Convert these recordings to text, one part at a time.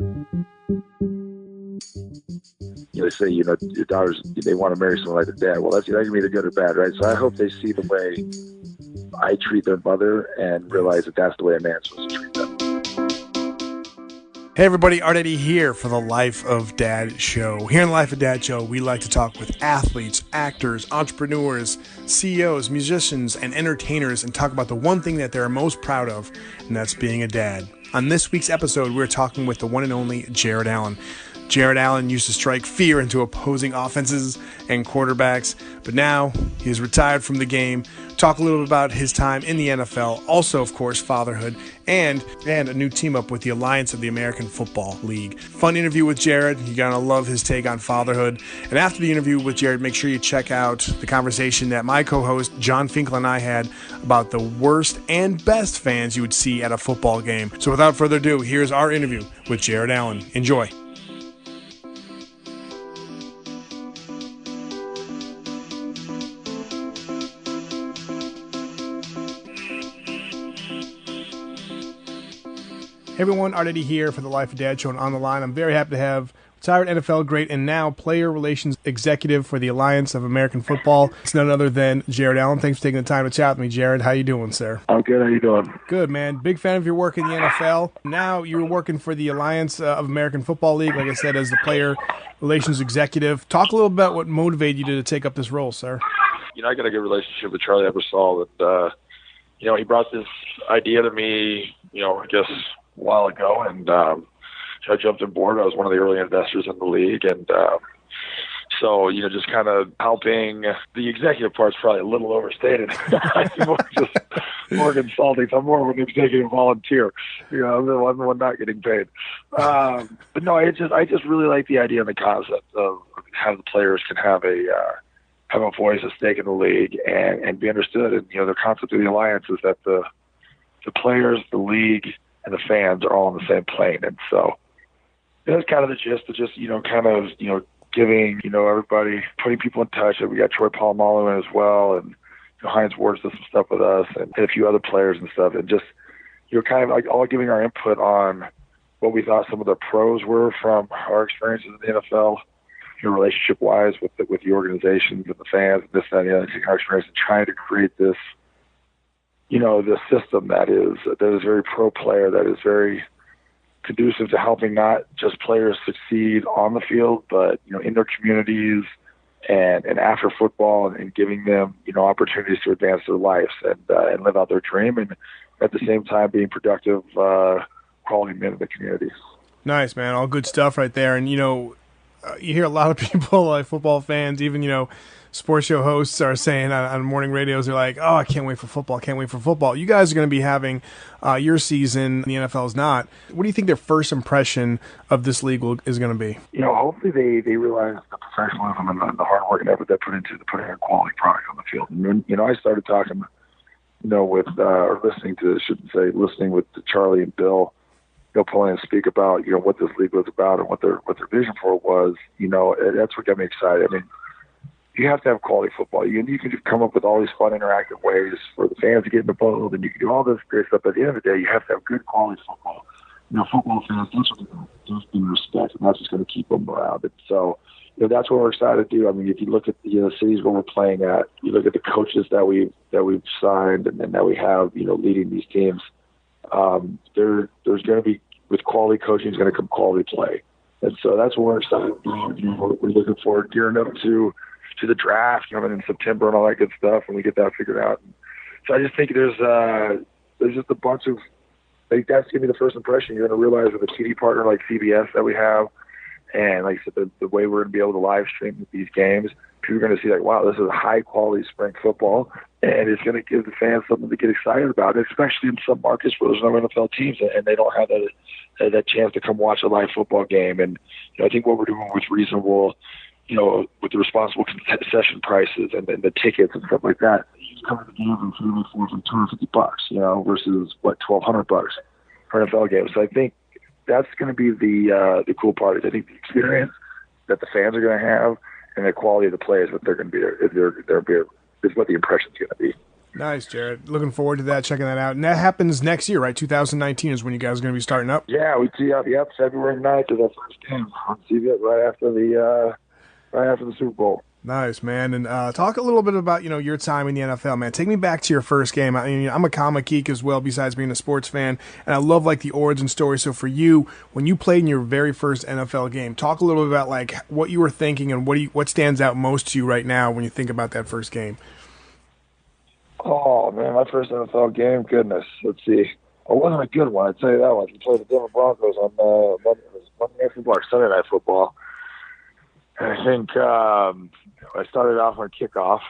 They say, your daughters, they want to marry someone like their dad. Well, that can be either good or bad, right? So I hope they see the way I treat their mother and realize that that's the way a man's supposed to treat them. Hey everybody, Art Eddy here for the Life of Dad show. Here in the Life of Dad show, we like to talk with athletes, actors, entrepreneurs, CEOs, musicians, and entertainers and talk about the one thing that they're most proud of, and that's being a dad. On this week's episode, we're talking with the one and only Jared Allen. Jared Allen used to strike fear into opposing offenses and quarterbacks, but now he's retired from the game. Talk a little bit about his time in the NFL, also, of course, fatherhood, and a new team up with the Alliance of the American Football League. Fun interview with Jared. You're going to love his take on fatherhood. And after the interview with Jared, make sure you check out the conversation that my co-host John Finkel and I had about the worst and best fans you would see at a football game. So without further ado, here's our interview with Jared Allen. Enjoy. Hey everyone, Art Eddy here for the Life of Dad show, and on the line, I'm very happy to have retired NFL great and now player relations executive for the Alliance of American Football. It's none other than Jared Allen. Thanks for taking the time to chat with me, Jared. How you doing, sir? I'm good. How you doing? Good, man. Big fan of your work in the NFL. Now you're working for the Alliance of American Football League, like I said, as the player relations executive. Talk a little about what motivated you to take up this role, sir. I got a good relationship with Charlie Ebersol. That he brought this idea to me, I guess, a while ago, and I jumped on board. I was one of the early investors in the league, and so just kind of helping. The executive part's probably a little overstated. I'm more consulting. I'm more of an executive volunteer. I'm the one not getting paid. But no, I just really like the idea and the concept of how the players can have a voice, a stake in the league, and be understood. And the concept of the alliance is that the players, the league, and the fans are all on the same plane. And so that's kind of the gist of just, giving, everybody, putting people in touch. We got Troy Polamalu in as well, and Heinz Ward does some stuff with us, and a few other players and stuff. And just, kind of like all giving our input on what we thought some of the pros were from our experiences in the NFL, relationship-wise with the organizations and the fans and this, that, and the other, taking our experience and trying to create this, the system that is very pro-player, that is very conducive to helping not just players succeed on the field, but, in their communities and after football, and giving them, opportunities to advance their lives and live out their dream, and at the same time being productive, quality men in the community. Nice, man. All good stuff right there. And, you hear a lot of people, like football fans, even, sports show hosts are saying on morning radios, they're like, oh, I can't wait for football. I can't wait for football. You guys are going to be having your season. The NFL is not. What do you think their first impression of this league is going to be? Hopefully they realize the professionalism and the hard work and effort they put into putting a quality product on the field. And I started talking, with, or listening with Charlie and Bill Pullen speak about, what this league was about and what their vision for it was. That's what got me excited. I mean, you have to have quality football. You can just come up with all these fun, interactive ways for the fans to get involved, and you can do all this great stuff. But at the end of the day, you have to have good quality football. Football fans, that's what they've been respect, and that's just going to keep them around. And so, that's what we're excited to do. I mean, if you look at the cities where we're playing at, you look at the coaches that we've signed and that we have, leading these teams. There's going to be, with quality coaching, is going to come quality play, and so that's what we're excited about. We're looking forward, gearing up to the draft coming in September and all that good stuff when we get that figured out. And so I just think there's just a bunch of, I think that's going to be the first impression. You're going to realize with a TV partner like CBS that we have, and like I said, the way we're going to be able to live stream these games, people are going to see like, wow, this is high quality spring football, and it's going to give the fans something to get excited about, especially in some markets where there's no NFL teams and they don't have that chance to come watch a live football game. And I think what we're doing with reasonable, with the responsible concession prices and the tickets and stuff like that, you come to the game and for $250, versus $1,200 for an NFL game. So I think that's going to be the cool part. Is I think the experience that the fans are going to have and the quality of the players that they're going to be is what the impression's going to be. Nice, Jared. Looking forward to that, checking that out. And that happens next year, right? 2019 is when you guys are going to be starting up? Yeah, we tee up. Yep, February 9th is our first game on CBS right after the Super Bowl. Nice, man. And talk a little bit about, your time in the NFL, man. Take me back to your first game. I mean, I'm a comic geek as well, besides being a sports fan, and I love, like, the origin story. So for you, when you played in your very first NFL game, talk a little bit about, like, what you were thinking and what stands out most to you right now when you think about that first game. Oh, man, my first NFL game, goodness. Let's see. It wasn't a good one, I'd tell you that one. We played the Denver Broncos on Monday Night Football or Sunday Night Football. And I think I started off on kickoff.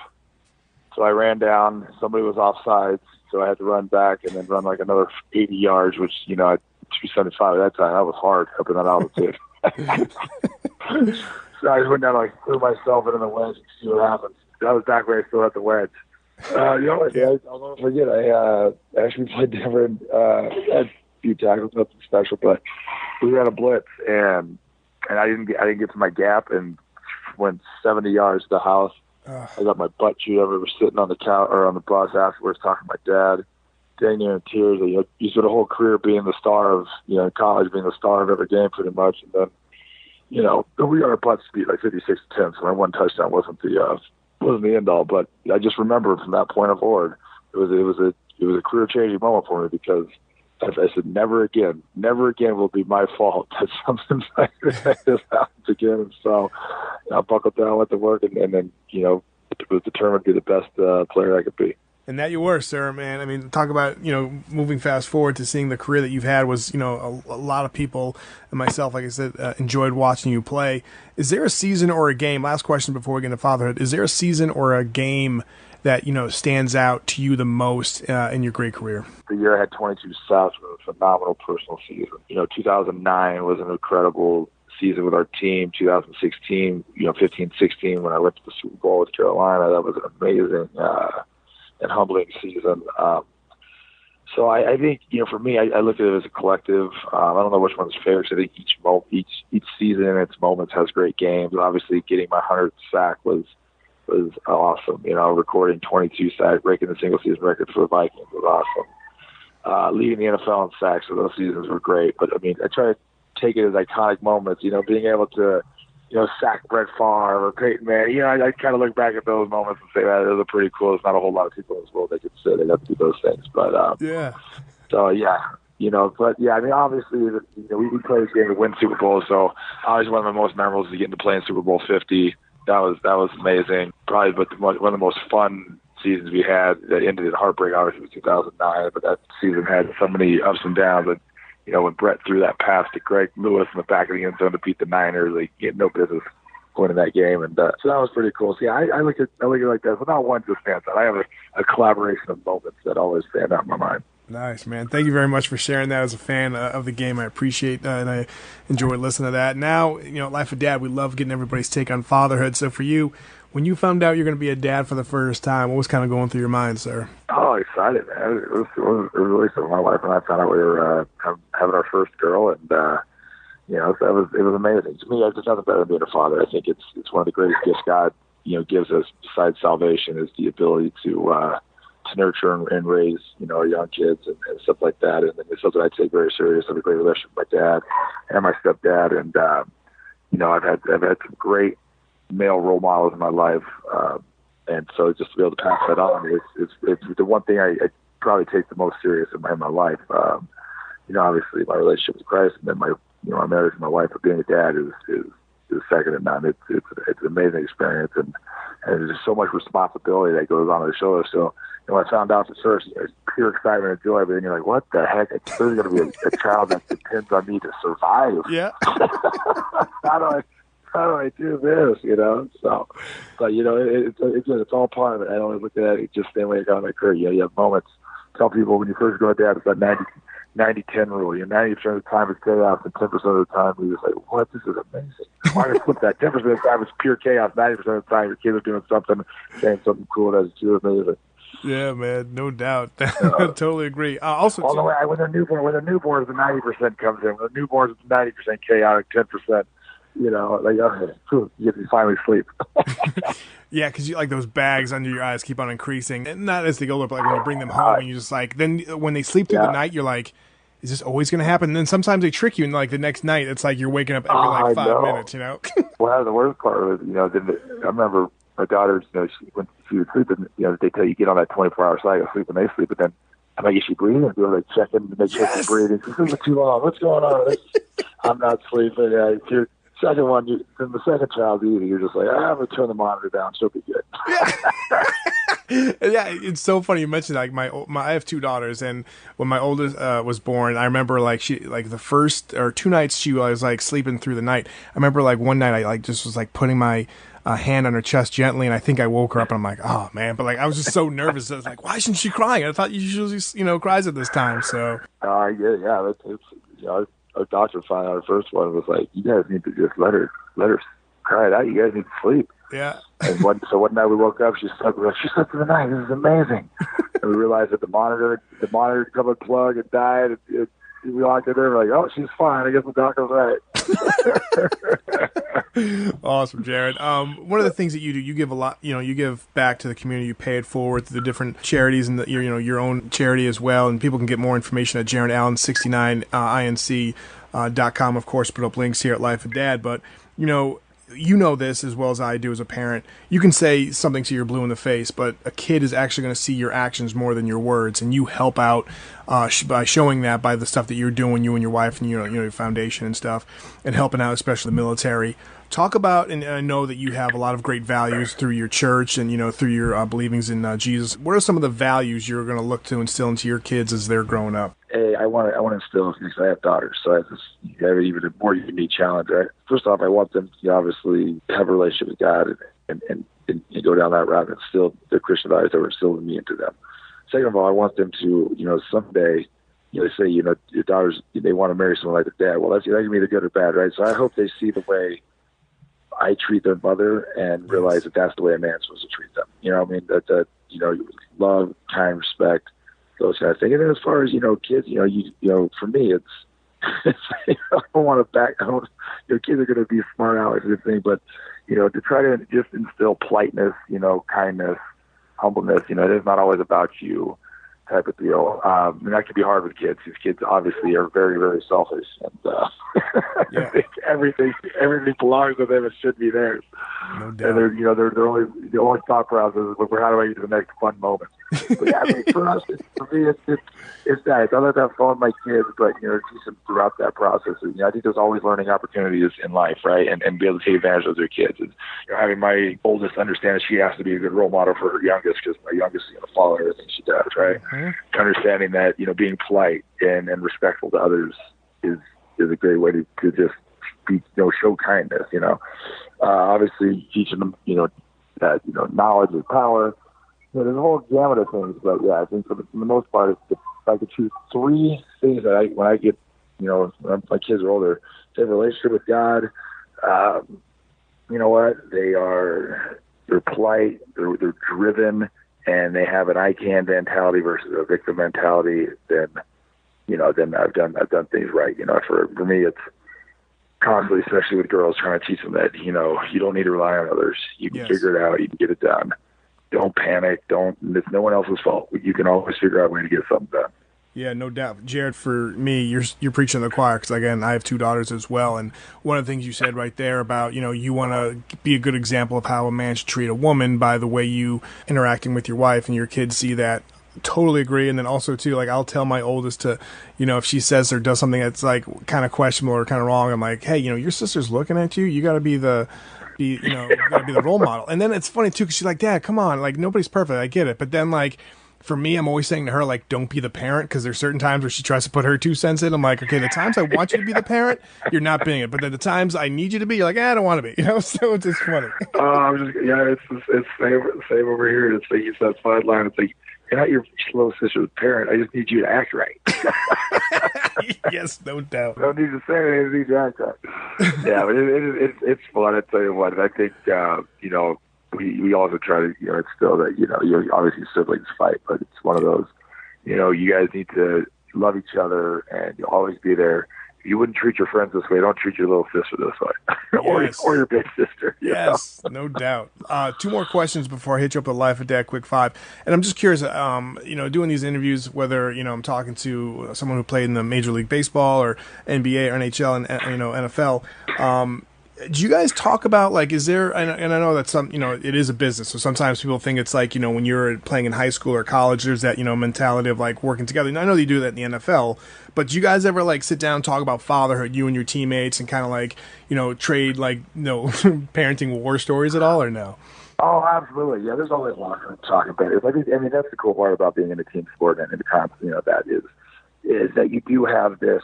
So I ran down. Somebody was offsides, so I had to run back and then run like another 80 yards, which, at 275 at that time, that was hard up in that altitude. So I just went down, like, threw myself into the wedge and see what happens. That was back when I still had the wedge. I'll never forget. I actually played Denver and had a few tackles, nothing special, but we ran a blitz and I didn't get to my gap and went 70 yards to the house. I got my butt chewed up. I was sitting on the couch or on the bus afterwards talking to my dad, dang near in tears. You spent a whole career being the star of, in college, being the star of every game pretty much, and then, we got our butts beat like 56-10. So my one touchdown wasn't the end all, but I just remember from that point forward, it was a career changing moment for me because I said, never again will it be my fault that something like this happens again. And so I buckled down, went to work, and then, was determined to be the best player I could be. And that you were, sir, man. I mean, talk about, moving fast forward to seeing the career that you've had was, a lot of people, and myself, like I said, enjoyed watching you play. Is there a season or a game, last question before we get into fatherhood, is there a season or a game that, stands out to you the most in your great career? The year I had 22 sacks was a phenomenal personal season. 2009 was an incredible season with our team. 2016, 15-16, when I went to the Super Bowl with Carolina, that was an amazing and humbling season. So I think, for me, I look at it as a collective. I don't know which one's fair. So I think each season in its moments has great games. Obviously, getting my 100th sack was awesome. Recording 22 sacks, breaking the single season record for the Vikings was awesome. Leading the NFL in sacks, so those seasons were great. But I mean, I try to take it as iconic moments. Being able to, sack Brett Favre or Peyton Manning. I kind of look back at those moments and say that those are pretty cool. There's not a whole lot of people in this world that could say they have to do those things. But yeah. So yeah. But yeah, I mean, obviously, we played this game to win Super Bowl, so obviously one of the most memorable is getting to play in Super Bowl 50. That was amazing. Probably, but one of the most fun seasons we had that ended in heartbreak, obviously, was 2009. But that season had so many ups and downs. And when Brett threw that pass to Greg Lewis in the back of the end zone to beat the Niners, he had no business winning that game. And so that was pretty cool. So yeah, I look at it like that. But not one just stands out. I have a collaboration of moments that always stand out in my mind. Nice, man. Thank you very much for sharing that as a fan of the game. I appreciate and I enjoy listening to that. Now, Life of Dad, we love getting everybody's take on fatherhood. So for you, when you found out you're going to be a dad for the first time, what was kind of going through your mind, sir? Oh, excited, man. It was really something. My wife and I found out we were having our first girl, and so it was amazing. To me, there's nothing better than being a father. I think it's one of the greatest gifts God gives us besides salvation is the ability to nurture and raise, our young kids and stuff like that. And it's something I take very serious. I have a great relationship with my dad and my stepdad. And, I've had some great male role models in my life. And so just to be able to pass that on, it's the one thing I probably take the most serious in my life. Obviously my relationship with Christ and then my marriage with my wife, but being a dad is second to none. It's an amazing experience. And there's just so much responsibility that goes on the shoulder. So, when I found out at first, it's pure excitement and joy, but then you're like, what the heck? There's going to be a child that depends on me to survive. Yeah. How do I do this, So, but, it's all part of it. I always look at it just the same way I got in my career. You have moments. Tell people when you first go to dad, it's that 90-10 rule. 90% of the time it's chaos, and 10% of the time you're just like, what? This is amazing. Why did I flip that? 10% of the time it's pure chaos. 90% of the time your kids are doing something, saying something cool that's just amazing. Yeah, man, no doubt. Totally agree. Also, all the way when they're newborns, the 90% comes in. When the newborns, it's 90% chaotic, 10% you know, like, okay, phew, you get to finally sleep. Yeah, because you like those bags under your eyes keep on increasing, and not as they go up, but like when you bring them home, and you just like then when they sleep through the Yeah. night, you're like, is this always going to happen? And then sometimes they trick you, and like the next night, it's like you're waking up every like I 5 minutes, you know? Well, the worst part was, you know, I remember my daughters, you know, when she was sleeping, you know, they tell you get on that 24-hour cycle of sleep when they sleep, but then I'm like, is she breathing? And they're like checking to make sure she's breathing. She's sleeping too long. What's going on? I'm not sleeping. Yeah, your second one, then the second child's easy. You're just like, I'm going to turn the monitor down. She'll be good. Yeah. Yeah, it's so funny you mentioned like I have two daughters, and when my oldest was born, I remember like she like the first or two nights she was like sleeping through the night. I remember like one night I like just was like putting my hand on her chest gently, and I think I woke her up, and I'm like, oh man, but like I was just so nervous. I was like, why isn't she crying? I thought you usually cries at this time. So I get it. Yeah, it's you know, our doctor found out our first one was like, you guys need to just let her cry it out. You guys need to sleep. yeah. And one night we woke up, she slept through the night. This is amazing. And we realized that the monitor couple plug had died. We locked it there. We're like, oh, she's fine. I guess the doctor's right. Awesome, Jared. One of the things that you do, you give a lot. You give back to the community. You pay it forward to the different charities and your own charity as well. And people can get more information at JaredAllen69inc.com. Of course, put up links here at Life of Dad. But you know this as well as I do as a parent. You can say something to your blue in the face, but a kid is actually going to see your actions more than your words, and you help out by showing that by the stuff that you're doing, you and your wife and your foundation and stuff, and helping out, especially the military. Talk about, and I know that you have a lot of great values through your church and through your believings in Jesus. What are some of the values you're going to look to instill into your kids as they're growing up? Hey, I want to instill, because I have daughters, so I have even a more unique challenge, right? First off, I want them to obviously have a relationship with God and go down that route and instill the Christian values that were instilled in me into them. Second of all, I want them to, someday, they say, your daughters, they want to marry someone like their dad. Well, that can be either good or bad, right? So I hope they see the way I treat their mother and realize that that's the way a man's supposed to treat them. That love, kind, respect, those kind of things. And then as far as, kids, for me, it's I don't want to kids are going to be smart alecs and everything, but, to try to just instill politeness, kindness, humbleness, it is not always about you type of deal. And that can be hard with kids. These kids obviously are very, very selfish, and everything belongs to them. It should be theirs. No doubt. And their only thought process is, look, how do I get to the next fun moment? But yeah, for me, it's that. Don't let that phone my kids, but teach them throughout that process. And, I think there's always learning opportunities in life, right? And be able to take advantage of their kids. And, having my oldest understand that she has to be a good role model for her youngest, because my youngest is going to follow everything she does, right? Mm-hmm. Understanding that being polite and respectful to others is a great way to just be, show kindness. Obviously teaching them that knowledge is power. There's a whole gamut of things, but yeah, I think for the most part, if I could choose three things that when I get, when my kids are older, they have a relationship with God. You know what? They're polite, they're driven, and they have an I can mentality versus a victim mentality. Then I've done things right. For me, it's constantly, especially with girls, trying to teach them that you don't need to rely on others. You can figure it out. You can get it done. Don't panic. It's no one else's fault. You can always figure out a way to get something done. Yeah, no doubt. Jared, for me, you're preaching to the choir, because, again, I have two daughters as well. And one of the things you said right there about, you want to be a good example of how a man should treat a woman by the way you interacting with your wife, and your kids see that. Totally agree. And then also, too, like, I'll tell my oldest to, if she says or does something that's, like, kind of questionable or kind of wrong, I'm like, hey, your sister's looking at you. You got to be the role model. And then it's funny too, because she's like, Dad, come on, like, nobody's perfect, I get it. But then, like, for me, I'm always saying to her, like, don't be the parent, because there's certain times where she tries to put her 2 cents in. I'm like, okay, the times I want you to be the parent, you're not being it, but then the times I need you to be, you're like, I don't want to be, so it's just funny. It's same over here. It's like, it's that fine line. It's like, you're not your little sister's parent. I just need you to act right. Yes, no doubt. I don't need to say anything. I just need you to act right. Yeah, but it's fun. I tell you what. I think we also try to instill that obviously siblings fight, but it's one of those. You guys need to love each other, and you'll always be there. you wouldn't treat your friends this way, don't treat your little sister this way, Yes. or your big sister. Yes, no doubt. Two more questions before I hit you up with Life of Dad Quick Five. And I'm just curious, doing these interviews, whether, I'm talking to someone who played in the Major League Baseball or NBA or NHL and, NFL, do you guys talk about, like, is there, and I know that some, it is a business, so sometimes people think it's like, when you're playing in high school or college, there's that, mentality of, like, working together. And I know you do that in the NFL, but do you guys ever, like, sit down and talk about fatherhood, you and your teammates, and kind of, like, trade, like, parenting war stories at all, or no? Oh, absolutely. Yeah, there's always locker room talk about it. I mean, that's the cool part about being in a team sport and in the comp, that is that you do have this,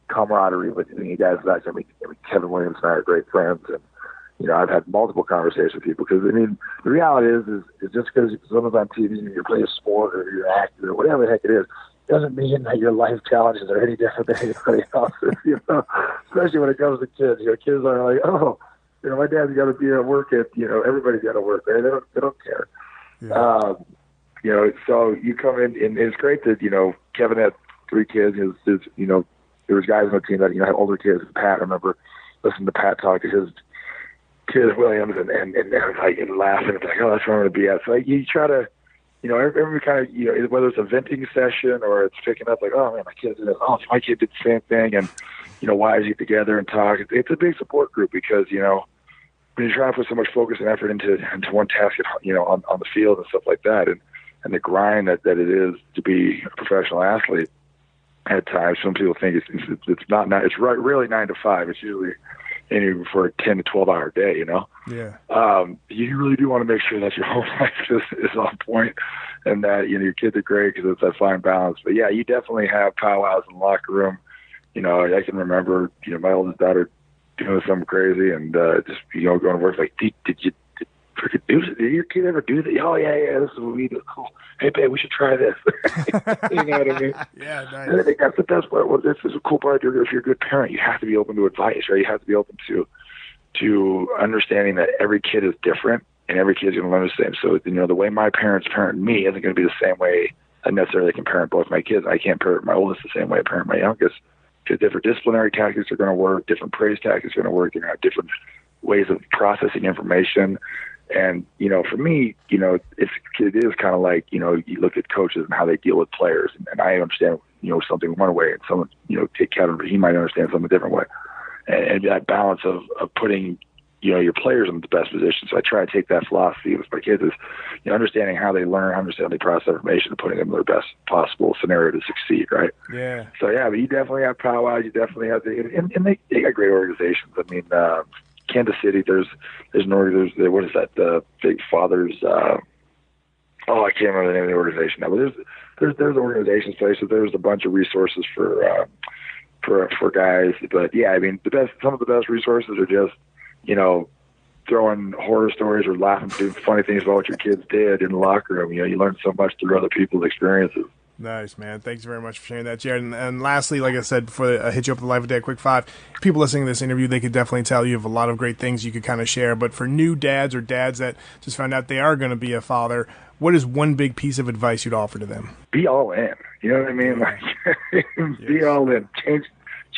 camaraderie between you guys. I mean, Kevin Williams and I are great friends, and I've had multiple conversations with people because the reality is just because someone's on TV and you're playing a sport or you're an actor or whatever the heck it is, doesn't mean that your life challenges are any different than anybody else's. Especially when it comes to kids. Kids are like, oh, my dad's got to be at work at everybody's got to work. They don't care. Yeah. So you come in, and it's great that Kevin had 3 kids. His there was guys on the team that had older kids. Pat, I remember listening to Pat talk to his kid Williams, and laughing and like, oh, that's where I'm going to be at. So you try to, every kind of whether it's a venting session or it's picking up like, oh man, my kid did this. Oh, my kid did the same thing, and why is he together and talk? It's a big support group because when you're trying to put so much focus and effort into one task, on the field and stuff like that, and the grind that it is to be a professional athlete. At times, some people think it's not. It's really 9 to 5. It's usually anywhere for a 10 to 12-hour day. Yeah. You really do want to make sure that your home life is on point, and that your kids are great because it's that fine balance. But yeah, you definitely have powwows in the locker room. I can remember my oldest daughter doing something crazy and just going to work like, did your kid ever do that? Oh yeah, this is what we do. Cool. Hey babe, we should try this. You know what I mean? Yeah, nice. And I think that's the best part. Well, this is a cool part. If you're a good parent, you have to be open to advice, right? You have to be open to understanding that every kid is different and every kid's going to learn the same. So the way my parents parent me isn't going to be the same way I necessarily can parent both my kids. I can't parent my oldest the same way I parent my youngest, because different disciplinary tactics are going to work, different praise tactics are going to work. They're going to have different ways of processing information. And, for me, it is kind of like, you look at coaches and how they deal with players. And I understand, something one way, and someone, take Kevin, he might understand something a different way. And that balance of putting, your players in the best position. So I try to take that philosophy with my kids is, understanding how they learn, understanding how they process information, and putting them in their best possible scenario to succeed, right? Yeah. So, yeah, but you definitely have powwows. You definitely have and they got great organizations. I mean, Kansas City, there's an organization. What is that? The Big Fathers. I can't remember the name of the organization now. But there's organizations places. There's a bunch of resources for guys. But yeah, I mean, some of the best resources are just throwing horror stories or laughing, doing funny things about what your kids did in the locker room. You learn so much through other people's experiences. Nice, man. Thanks very much for sharing that, Jared. And lastly, like I said, before I hit you up with the Life of Dad Quick 5, people listening to this interview, they could definitely tell you have a lot of great things you could kind of share. But for new dads or dads that just found out they are going to be a father, what is one big piece of advice you'd offer to them? Be all in. You know what I mean? Like, be all in.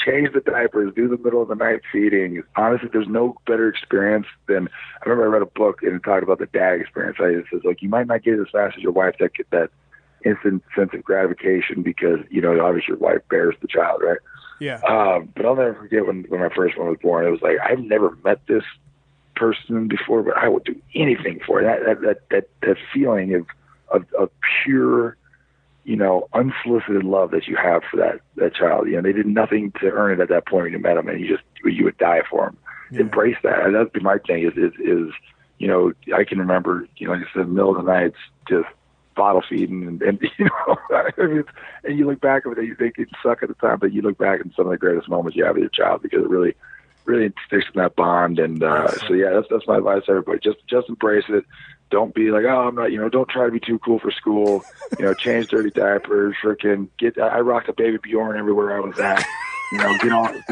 Change the diapers, do the middle of the night feeding. Honestly, there's no better experience than, I remember I read a book and it talked about the dad experience. It says, like, you might not get it as fast as your wife, that instant sense of gratification because, obviously your wife bears the child, right? Yeah. But I'll never forget when my first one was born, it was like, I've never met this person before, but I would do anything for it. That feeling of pure, unsolicited love that you have for that child. They did nothing to earn it at that point when you met them, and you would die for them. Yeah. Embrace that. And that'd be my thing is I can remember, like I said, middle of the nights, just bottle feeding and and you look back at it, you think it suck at the time, but you look back at some of the greatest moments you have with your child because it really sticks in that bond. And so yeah, that's my advice to everybody. Just embrace it. Don't be like, oh, I'm not, don't try to be too cool for school. Change dirty diapers, I rocked a baby Bjorn everywhere I was at. Be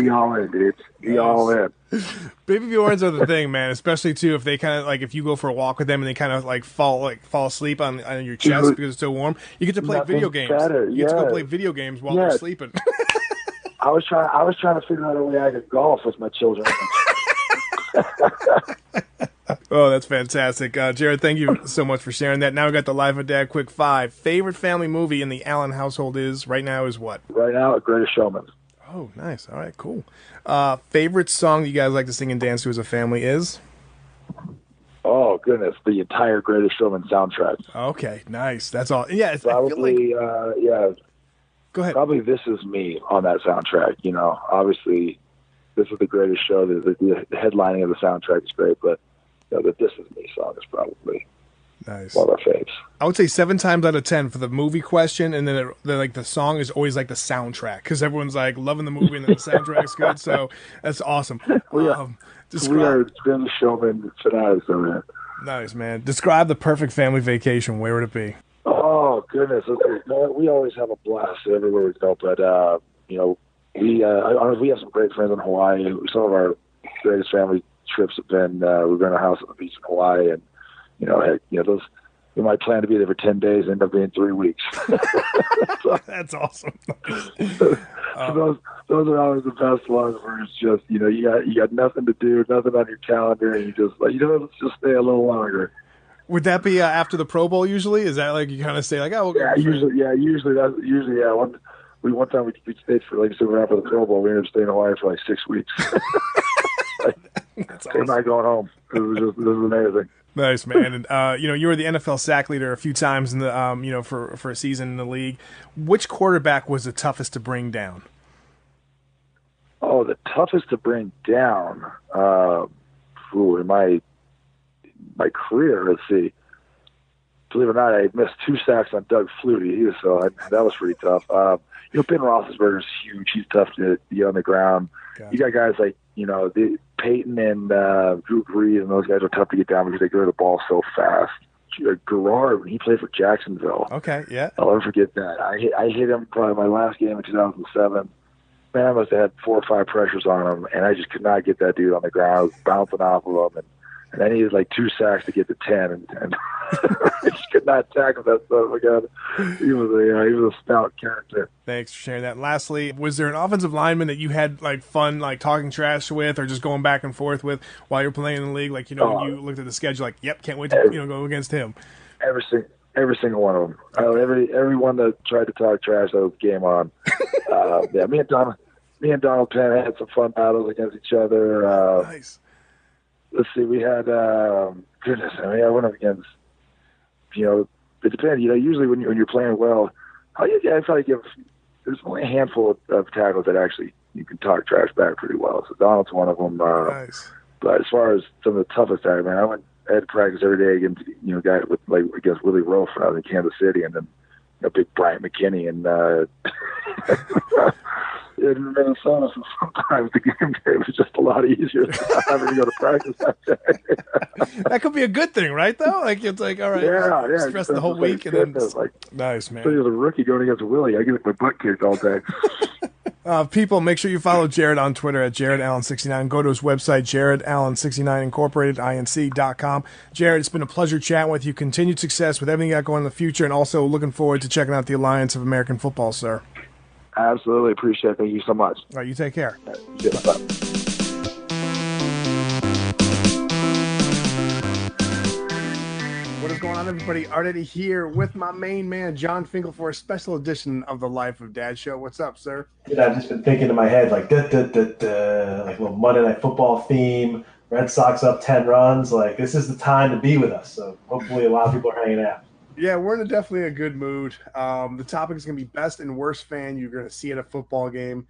all in, dude. Be all in. Baby Bjorns are the thing, man. Especially too if they kind of like if you go for a walk with them and they kind of like fall asleep on your chest because it's so warm. You get to play video games. Better. You get to go play video games while they're sleeping. I was trying to figure out a way I could golf with my children. Oh, that's fantastic. Jared, thank you so much for sharing that. Now we got the Life of Dad quick 5. Favorite family movie in the Allen household right now is what? Right now, Greatest Showman. Oh, nice. All right, cool. Favorite song you guys like to sing and dance to as a family is? Oh goodness, the entire Greatest Showman soundtrack. Okay, nice. That's all. Yeah, Probably, yeah. Go ahead. Probably This Is Me on that soundtrack. You know, obviously, this is the greatest show. The headlining of the soundtrack is great, but the This Is Me song is probably nice. One of our faves. I would say 7 times out of 10 for the movie question, and then the song is always like the soundtrack because everyone's like loving the movie and then the soundtrack's good. So that's awesome. We are Greatest Showman fanatics over here. Nice, man. Describe the perfect family vacation. Where would it be? Oh goodness, we always have a blast everywhere we go. But we have some great friends in Hawaii. Some of our greatest family trips have been we've been in a house on the beach in Hawaii, and those we might plan to be there for 10 days, end up being 3 weeks. That's awesome. So those are always the best ones where it's just you got nothing to do, nothing on your calendar, and you just let's just stay a little longer. Would that be after the Pro Bowl? Usually, is that like you kind of say like, oh, we'll usually. One time we stayed for like so after the Pro Bowl, we ended up staying in Hawaii for like 6 weeks. That's awesome. We're not going home. This is amazing. Nice, man. And you were the NFL sack leader a few times in the for a season in the league. Which quarterback was the toughest to bring down? Oh, the toughest to bring down. In my career, let's see. Believe it or not, I missed 2 sacks on Doug Flutie, so that was pretty tough. Ben Roethlisberger's huge. He's tough to be on the ground. Gotcha. You got guys like Peyton and Drew Brees, and those guys are tough to get down because they go to the ball so fast. Garrard, when he played for Jacksonville. Okay, yeah. I'll never forget that. I hit him probably my last game in 2007. Man, I must have had 4 or 5 pressures on him, and I just could not get that dude on the ground. I was bouncing off of him, and I needed like 2 sacks to get to 10, and I just could not tackle that stuff again. He was a stout character. Thanks for sharing that. Lastly, was there an offensive lineman that you had like fun like talking trash with or just going back and forth with while you're playing in the league? Like when you looked at the schedule, like, yep, can't wait to go against him. Every single one of them. Everyone that tried to talk trash, that was game on. Me and Donald Penn had some fun battles against each other. Nice. Let's see, we had goodness. I went up against. It depends. Usually when you're playing well, I probably give. There's only a handful of tackles that actually you can talk trash back pretty well. So Donald's one of them. Nice. But as far as some of the toughest guys, I had to practice every day against guys with against Willie Rofe when I was in Kansas City, and then big Bryant McKinney and in Minnesota. So sometimes the game day was just a lot easier than having to go to practice that day. That could be a good thing, right? Though, like it's like all right, stress the whole week, and then nice, man. So you're the rookie going against Willie. I get my butt kicked all day. People, make sure you follow Jared on Twitter at JaredAllen69. Go to his website, JaredAllen69 Incorporated, INC.com. Jared, it's been a pleasure chatting with you. Continued success with everything you got going in the future, and also looking forward to checking out the Alliance of American Football, sir. Absolutely. Appreciate it. Thank you so much. All right, you take care. All right, bye. What is going on, everybody? Art Eddy here with my main man, John Finkel, for a special edition of the Life of Dad show. What's up, sir? I've just been thinking in my head, like, like a little Monday Night Football theme, Red Sox up 10 runs. Like, this is the time to be with us. So hopefully a lot of people are hanging out. Yeah, we're in definitely a good mood. The topic is going to be best and worst fan you're going to see at a football game.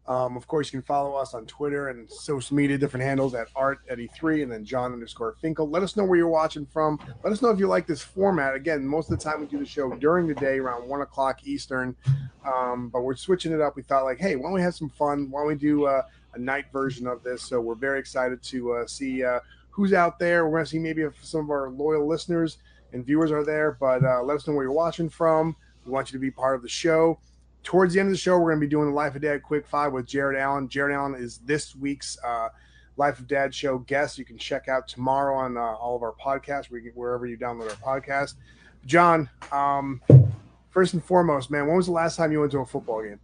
Of course, you can follow us on Twitter and social media, different handles at Art Eddy3 and then John_Finkel. Let us know where you're watching from. Let us know if you like this format. Again, most of the time we do the show during the day around 1 o'clock Eastern, but we're switching it up. We thought, like, hey, why don't we have some fun? Why don't we do a night version of this? So we're very excited to see who's out there. We're going to see maybe if some of our loyal listeners and viewers are there, but let us know where you're watching from. We want you to be part of the show. Towards the end of the show, we're going to be doing the Life of Dad Quick 5 with Jared Allen. Jared Allen is this week's Life of Dad show guest. You can check out tomorrow on all of our podcasts, wherever you download our podcast. John, first and foremost, man, when was the last time you went to a football game?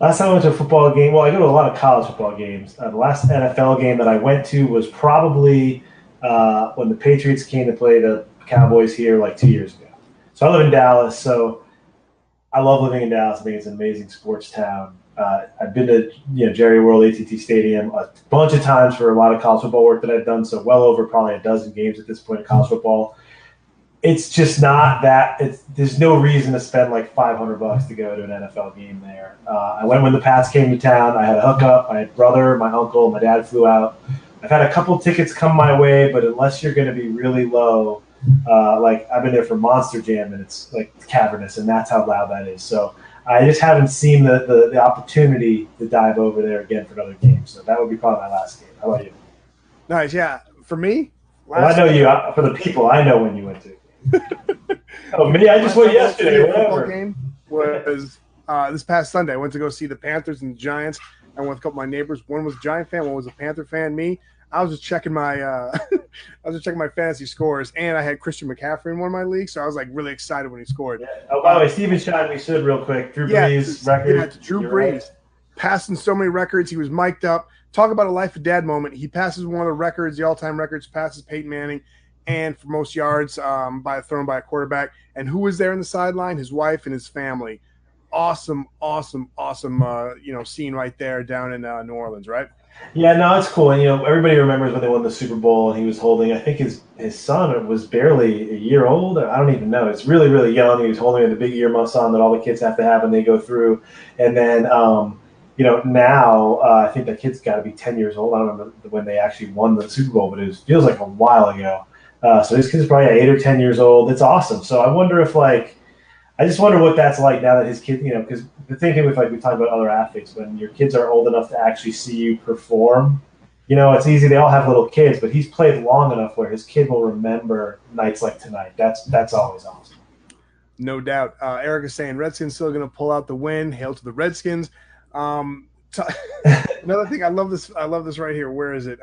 Last time I went to a football game, well, I go to a lot of college football games. The last NFL game that I went to was probably when the Patriots came to play the Cowboys here like 2 years ago. So I live in Dallas, so I love living in Dallas. I think it's an amazing sports town. I've been to Jerry World, AT&T Stadium a bunch of times for a lot of college football work that I've done. So well over probably a dozen games at this point in college football. It's just not that. There's no reason to spend like $500 to go to an NFL game there. I went when the Pats came to town. I had a hookup. My brother, my uncle, my dad flew out. I've had a couple tickets come my way, but unless you're going to be really low, like I've been there for Monster Jam, and it's like cavernous, and that's how loud that is. So I just haven't seen the opportunity to dive over there again for another game. So that would be probably my last game. How about you? Nice, yeah. For me, well, I know you. For the people, I know when you went to. Oh, me! I just went yesterday. Whatever. Game was this past Sunday. I went to go see the Panthers and the Giants. I went with a couple of my neighbors. One was a Giant fan, one was a Panther fan. Me, I was just checking my my fantasy scores, and I had Christian McCaffrey in one of my leagues, so I was like really excited when he scored. Yeah. Oh, by the way, Steven Shine, we should real quick. Drew Brees record. Yeah, Drew Brees passing so many records. He was mic'd up. Talk about a life of dad moment. He passes one of the records, the all-time records, passes Peyton Manning, and for most yards thrown by a quarterback. And who was there in the sideline? His wife and his family. Awesome scene right there down in New Orleans, right? Yeah, no, it's cool. And everybody remembers when they won the Super Bowl, and he was holding. I think his son was barely a year old. I don't even know. It's really, really young. He was holding the big earmuffs on that all the kids have to have when they go through. And then now I think the kid's got to be 10 years old. I don't remember when they actually won the Super Bowl, but it feels like a while ago. So his kid's probably 8 or 10 years old. It's awesome. So I wonder if I just wonder what that's like now that his kid, because the thing with we talk about other athletes, when your kids are old enough to actually see you perform, it's easy. They all have little kids, but he's played long enough where his kid will remember nights like tonight. That's always awesome. No doubt. Eric is saying Redskins still going to pull out the win. Hail to the Redskins. Another thing, I love this right here. Where is it?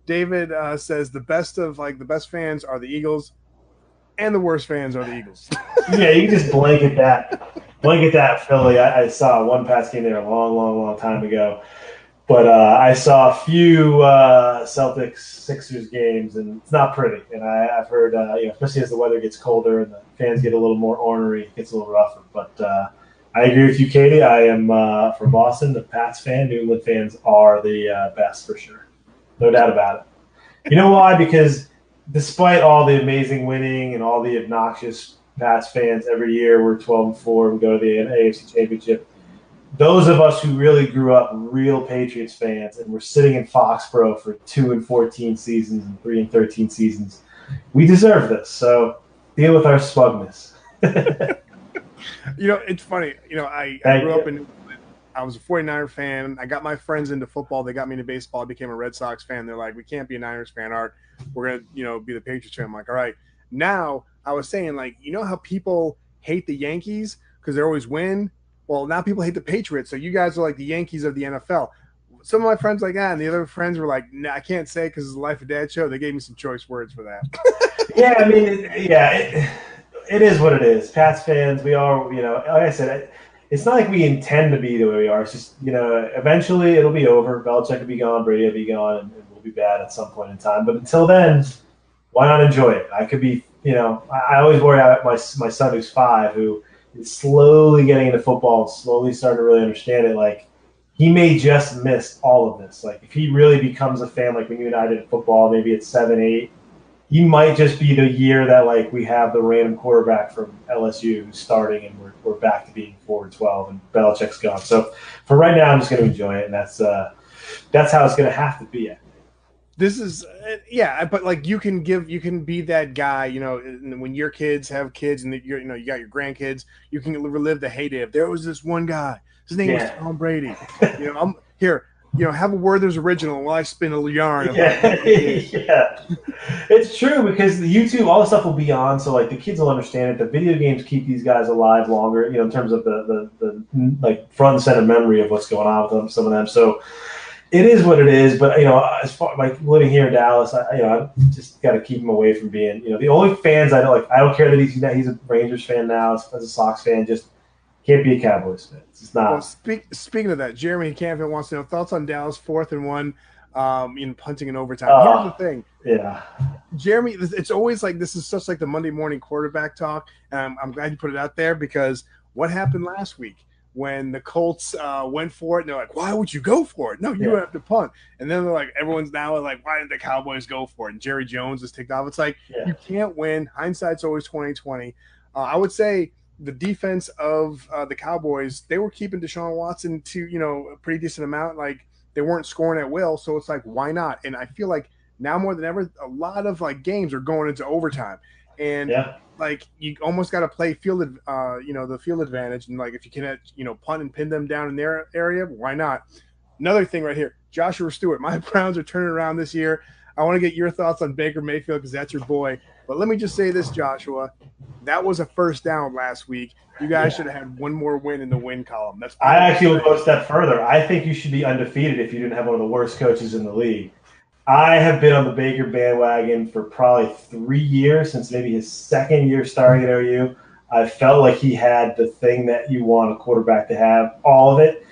David says the best fans are the Eagles, and the worst fans are the Eagles. Yeah, you can just blanket that Philly. I saw one Pats game there a long time ago, but I saw a few Celtics Sixers games, and it's not pretty. And I've heard, especially as the weather gets colder and the fans get a little more ornery, it gets a little rougher. But I agree with you, Katie. I am from Boston, the Pats fan. New England fans are the best for sure. No doubt about it. You know why? Because despite all the amazing winning and all the obnoxious Pats fans every year, we're 12-4. We go to the AFC Championship. Those of us who really grew up real Patriots fans and were sitting in Foxborough for 2-14 seasons and 3-13 seasons, we deserve this. So deal with our smugness. It's funny. I grew up in. I was a 49er fan. I got my friends into football. They got me into baseball. I became a Red Sox fan. They're like, we can't be a Niners fan, Art. We're going to, be the Patriots fan. I'm like, all right. Now, I was saying, how people hate the Yankees because they always win? Well, now people hate the Patriots. So you guys are like the Yankees of the NFL. Some of my friends like that, and the other friends were like, nah, I can't say because it's the Life of Dad show. They gave me some choice words for that. Yeah, I mean, it is what it is. Pats fans, we are, like I said, it's not like we intend to be the way we are. It's just, eventually it'll be over. Belichick will be gone, Brady will be gone, and we'll be bad at some point in time. But until then, why not enjoy it? I could be, I always worry about my son who's 5, who is slowly getting into football and slowly starting to really understand it. Like, he may just miss all of this. Like, if he really becomes a fan, like when you and I did football, maybe at 7, 8, he might just be the year that we have the random quarterback from LSU who's starting and we're back to being 4-12 and Belichick's gone. So for right now, I'm just going to enjoy it, and that's how it's going to have to be. This is but you can be that guy, when your kids have kids and you got your grandkids, you can relive the heyday of there was this one guy, his name was Tom Brady. I'm here. Have a Werther's original while I spin a yarn. Yeah. It's true because the YouTube, all the stuff will be on, so the kids will understand it. The video games keep these guys alive longer, in terms of the front and center memory of what's going on with them, some of them. So it is what it is. But as far living here in Dallas, I just got to keep him away from being, the only fans I know. I don't care that he's a Rangers fan now, as a Sox fan. Just Can't be a Cowboys fan. It's not. Well, speaking of that, Jeremy Canfield wants to know thoughts on Dallas 4th-1 in punting in overtime. Here's the thing. Yeah. Jeremy, it's always like this is such like the Monday morning quarterback talk, and I'm glad you put it out there because what happened last week when the Colts went for it, and they're like, why would you go for it? No, you have to punt. And then they're like, everyone's now like, why didn't the Cowboys go for it? And Jerry Jones is ticked off. It's like, you can't win. Hindsight's always 20/20. I would say the defense of the Cowboys, they were keeping Deshaun Watson to, a pretty decent amount. Like, they weren't scoring at will. So it's like, why not? And I feel like now more than ever, a lot of like games are going into overtime. And like you almost got to play the field advantage. And like if you can, punt and pin them down in their area, why not? Another thing right here, Joshua Stewart. My Browns are turning around this year. I want to get your thoughts on Baker Mayfield because that's your boy. But let me just say this, Joshua. That was a first down last week. You guys should have had one more win in the win column. I actually would go a step further. I think you should be undefeated if you didn't have one of the worst coaches in the league. I have been on the Baker bandwagon for probably 3 years, since maybe his second year starting at OU. I felt like he had the thing that you want a quarterback to have, all of it.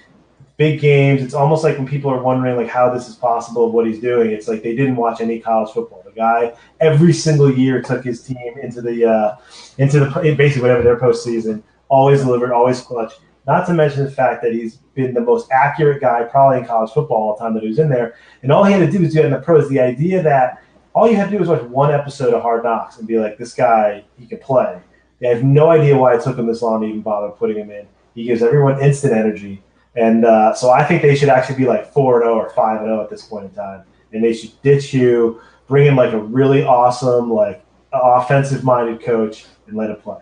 Big games. It's almost like when people are wondering like how this is possible of what he's doing. It's like they didn't watch any college football. The guy every single year took his team into the basically whatever their postseason. Always delivered, always clutch. Not to mention the fact that he's been the most accurate guy probably in college football all the time that he was in there. And all he had to do was do it in the pros. The idea that all you had to do was watch one episode of Hard Knocks and be like, this guy, he can play. They have no idea why it took him this long to even bother putting him in. He gives everyone instant energy. And so I think they should actually be like 4-0 or 5-0 at this point in time. And they should ditch you, bring in like a really awesome, like offensive-minded coach and let him play.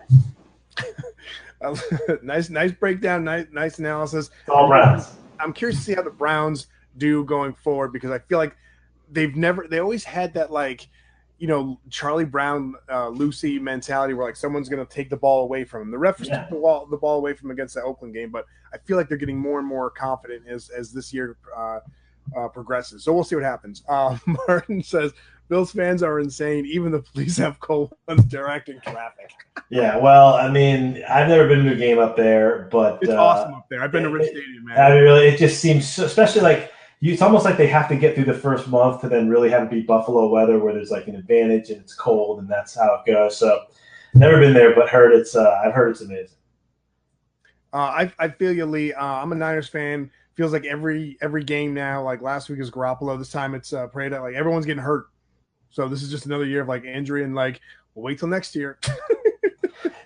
Nice breakdown, nice analysis. All Browns. I'm curious to see how the Browns do going forward because I feel like they always had that like, Charlie Brown, Lucy mentality where like someone's going to take the ball away from him. The refs took the ball away from him against the Oakland game, but I feel like they're getting more and more confident as this year progresses. So we'll see what happens. Martin says, Bills fans are insane. Even the police have cold ones directing traffic. Yeah, well, I mean, I've never been to a game up there, but it's awesome up there. I've been to Rich Stadium, man. I mean, really, it just seems, especially like it's almost like they have to get through the first month to then really have it be Buffalo weather, where there's like an advantage and it's cold, and that's how it goes. So, never been there, but I've heard it's amazing. I feel you, Lee. I'm a Niners fan. Feels like every game now. Like last week is Garoppolo. This time it's Prada. Like everyone's getting hurt. So this is just another year of like injury, and like we'll wait till next year.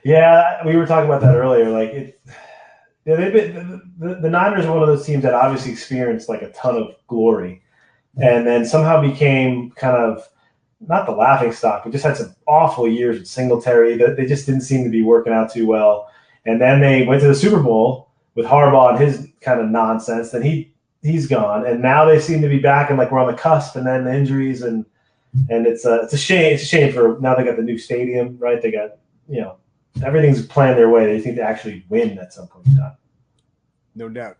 Yeah, we were talking about that earlier. Like they've been the Niners are one of those teams that obviously experienced like a ton of glory, and then somehow became kind of not the laughing stock, but just had some awful years with Singletary. They just didn't seem to be working out too well. And then they went to the Super Bowl with Harbaugh and his kind of nonsense. Then he's gone, and now they seem to be back and like we're on the cusp. And then the injuries and it's a shame. It's a shame for now. They got the new stadium, right? They got everything's planned their way. They think to actually win at some point in time. No doubt.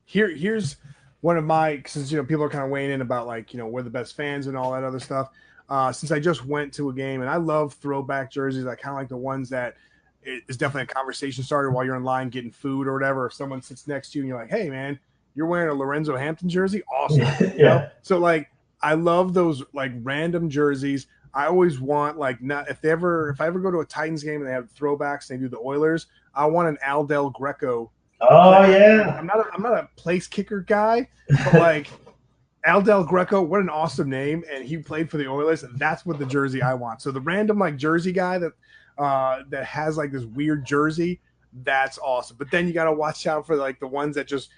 Here's one of my, since people are kind of weighing in about like we're the best fans and all that other stuff. Since I just went to a game and I love throwback jerseys. I kind of like the ones that is definitely a conversation starter while you're in line getting food or whatever. If someone sits next to you and you're like, hey man, you're wearing a Lorenzo Hampton jersey, awesome. Yeah. So like I love those like random jerseys. I always want like if I ever go to a Titans game and they have throwbacks, they do the Oilers, I want an Al Del Greco. Oh yeah. I'm not a place kicker guy, but like Al Del Greco, what an awesome name, and he played for the Oilers, and that's what the jersey I want. So the random like jersey guy that has like this weird jersey, that's awesome. But then you got to watch out for like the ones that just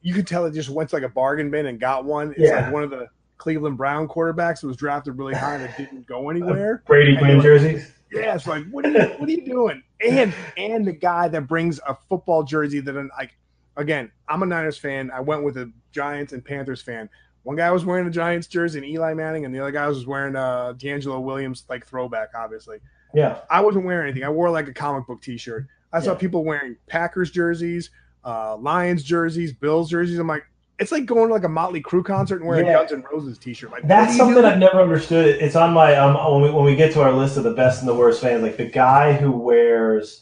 you could tell it just went to like a bargain bin and got one. It's like one of the Cleveland Brown quarterbacks that was drafted really high that didn't go anywhere. Brady Quinn jerseys. Yeah, it's like what are you doing? And the guy that brings a football jersey that again, I'm a Niners fan. I went with a Giants and Panthers fan. One guy was wearing a Giants jersey and Eli Manning, and the other guy was wearing a D'Angelo Williams like throwback, obviously. Yeah. I wasn't wearing anything. I wore like a comic book T-shirt. I saw people wearing Packers jerseys, Lions jerseys, Bills jerseys. I'm like, it's like going to like a Motley Crue concert and wearing a Guns N' Roses T-shirt. Like that's something I've never understood. It's on my when we get to our list of the best and the worst fans. Like the guy who wears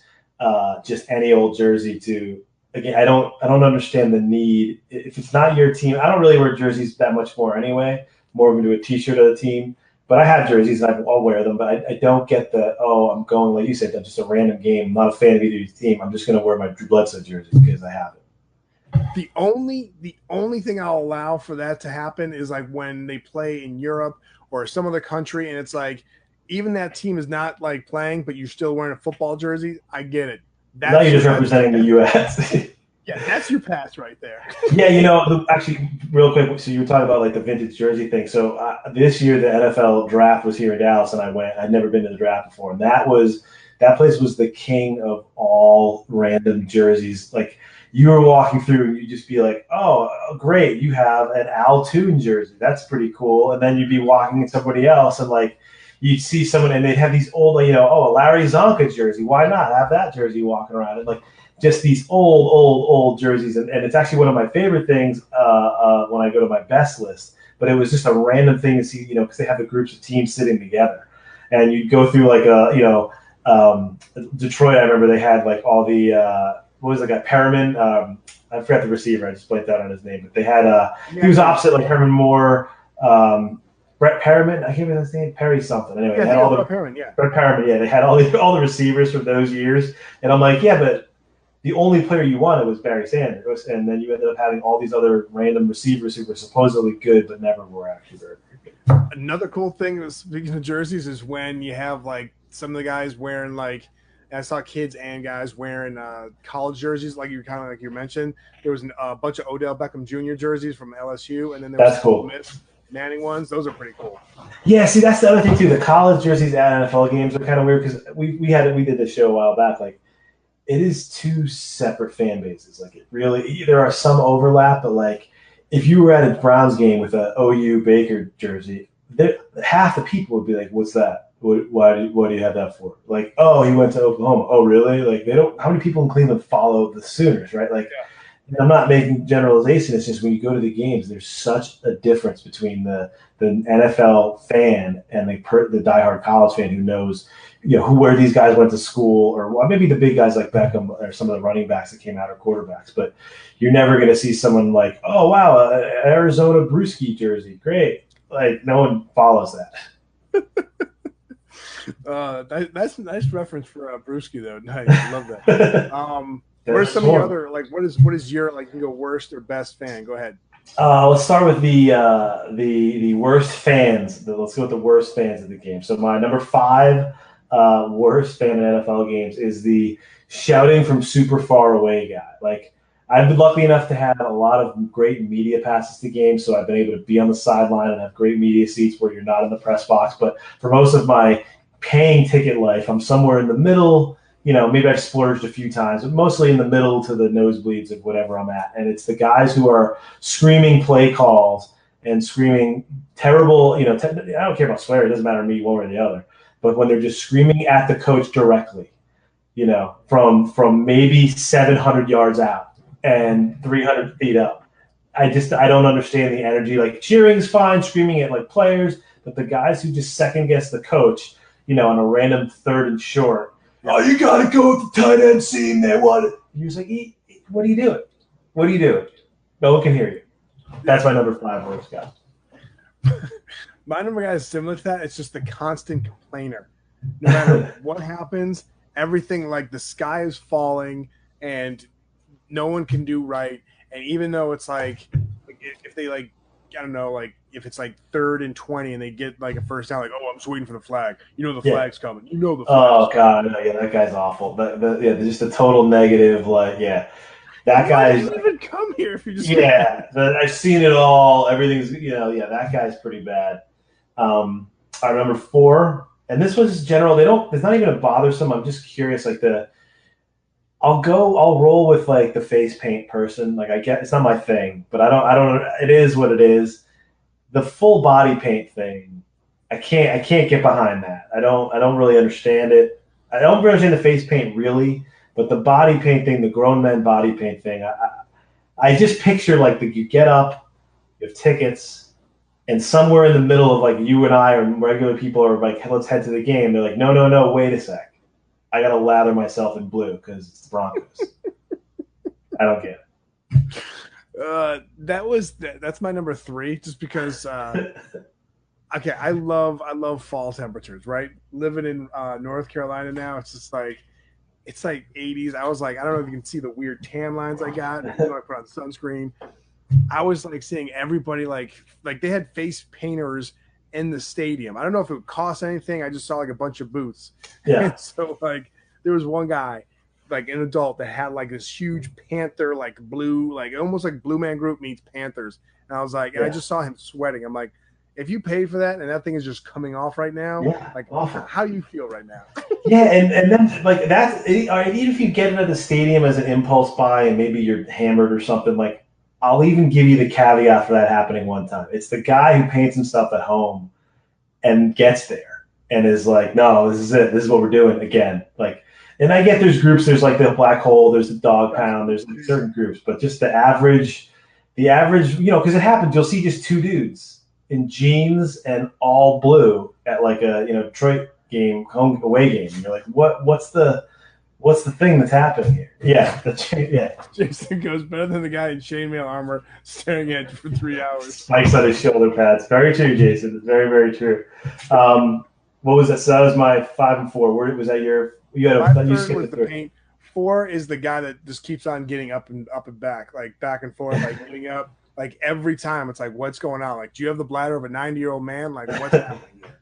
just any old jersey to. Again, I don't understand the need. If it's not your team, I don't really wear jerseys that much more anyway. More of into a T-shirt of the team. But I have jerseys and I'll wear them. But I don't get I'm going, like you said, that's just a random game. I'm not a fan of either team. I'm just going to wear my Drew Bledsoe jersey because I have it. The only thing I'll allow for that to happen is like when they play in Europe or some other country, and it's like even that team is not like playing, but you're still wearing a football jersey. I get it. Now you're just representing the U.S. Yeah, that's your pass right there. Yeah, actually, real quick, so you were talking about like the vintage jersey thing. So this year the NFL draft was here in Dallas, and I went. I'd never been to the draft before, and that place was the king of all random jerseys. Like you were walking through, and you'd just be like, "Oh, great, you have an Al Toon jersey. That's pretty cool." And then you'd be walking at somebody else, and like you'd see someone, and they'd have these old, a Larry Zonka jersey. Why not have that jersey walking around? And like just these old jerseys. And it's actually one of my favorite things when I go to my best list. But it was just a random thing to see, because they have the groups of teams sitting together. And you'd go through like Detroit, I remember they had like all the, what was the guy, Perriman? I forgot the receiver. I just blanked out on his name. But they had, he was opposite like Herman Moore, Brett Perriman, I can't remember his name, Perry something. Anyway, yeah, they had all Brett Perriman, yeah. Brett Perriman, yeah. They had all the receivers from those years. And I'm like, yeah, but the only player you wanted was Barry Sanders, and then you ended up having all these other random receivers who were supposedly good but never were actually very good. Another cool thing, speaking of jerseys, is when you have like some of the guys wearing like, I saw kids and guys wearing college jerseys, like you mentioned. There was a bunch of Odell Beckham Jr. jerseys from LSU, and then there was cool. Miss Manning ones. Those are pretty cool. Yeah, see, that's the other thing too. The college jerseys at NFL games are kind of weird because we did this show a while back, like. It is two separate fan bases. Like it really, there are some overlap, but like if you were at a Browns game with an OU Baker jersey, half the people would be like, "What's that? What do you have that for?" Like, "Oh, he went to Oklahoma." Oh, really? Like they don't. How many people in Cleveland follow the Sooners, right? Like, I'm not making generalization. It's just when you go to the games, there's such a difference between the NFL fan and the diehard college fan who knows. Where these guys went to school, or maybe the big guys like Beckham or some of the running backs that came out or quarterbacks. But you're never going to see someone like, oh, wow, Arizona Brewski jersey. Great. Like, no one follows that. That's a nice reference for Brewski, though. Nice. I love that. What are some of the other, like, what is your, like, you can go worst or best fan? Go ahead. Let's start with the worst fans. Let's go with the worst fans of the game. So my number 5 worst fan in NFL games is the shouting from super far away guy. Like I've been lucky enough to have a lot of great media passes to games, so I've been able to be on the sideline and have great media seats where you're not in the press box. But for most of my paying ticket life, I'm somewhere in the middle. Maybe I've splurged a few times, but mostly in the middle to the nosebleeds of whatever I'm at. And it's the guys who are screaming play calls and screaming terrible, I don't care about swearing. It doesn't matter to me one way or the other. But when they're just screaming at the coach directly, from maybe 700 yards out and 300 feet up, I don't understand the energy. Like cheering's fine, screaming at like players, but the guys who just second guess the coach, on a random 3rd and short, oh, you got to go with the tight end seam. They want it. You're just like, what are you doing? What are you doing? No one can hear you. That's my number 5 worst guy. My number guy is similar to that. It's just the constant complainer. No matter what happens, everything like the sky is falling and no one can do right. And even though it's like if they like, I don't know, like if it's like 3rd and 20 and they get like a first down, like, oh, I'm just waiting for the flag. The flag's coming. The flag's Oh God, no, yeah, that guy's awful. Just a total negative. Like, yeah. That guy didn't even come here if you just I've seen it all. Everything's that guy's pretty bad. I remember 4, and this was general. It's not even a bothersome. I'm just curious. Like I'll roll with like the face paint person. Like I get it's not my thing, but I don't. It is what it is. The full body paint thing, I can't get behind that. I don't really understand it. I don't really understand the face paint really. But the body paint thing, the grown men body paint thing, I just picture like you get up, you have tickets, and somewhere in the middle of like you and I or regular people are like, let's head to the game. They're like, no, wait a sec. I got to lather myself in blue because it's the Broncos. I don't get it. That's my number 3, just because. Okay, I love fall temperatures. Right, living in North Carolina now, it's like 80s. I was like, I don't know if you can see the weird tan lines I got. I put on sunscreen. I was like seeing everybody like they had face painters in the stadium. I don't know if it would cost anything. I just saw like a bunch of booths. Yeah. And so like there was one guy, like an adult, that had like this huge panther, like blue, like almost like Blue Man Group meets Panthers. And I was like, and I just saw him sweating. I'm like, if you paid for that and that thing is just coming off right now, like awful. How do you feel right now? Yeah, and then like that's even if you get into the stadium as an impulse buy and maybe you're hammered or something, like I'll even give you the caveat for that happening one time. It's the guy who paints himself at home and gets there and is like, no, this is it. This is what we're doing again. Like, and I get there's groups. There's like the Black Hole. There's the Dog Pound. There's like certain groups, but just the average, because it happens. You'll see just 2 dudes in jeans and all blue at like a Detroit game, home away game. And you're like, what's the thing that's happening here? Yeah. Jason goes better than the guy in chainmail armor staring at you for 3 hours. Spikes on his shoulder pads. Very true, Jason. It's very, very true. What was that? So that was my 5 and 4. Where was that your? You had my third was the paint. 4 is the guy that just keeps on getting up and back, like back and forth, like getting up. Like every time, it's like, what's going on? Like, do you have the bladder of a 90-year-old man? Like, what's happening here?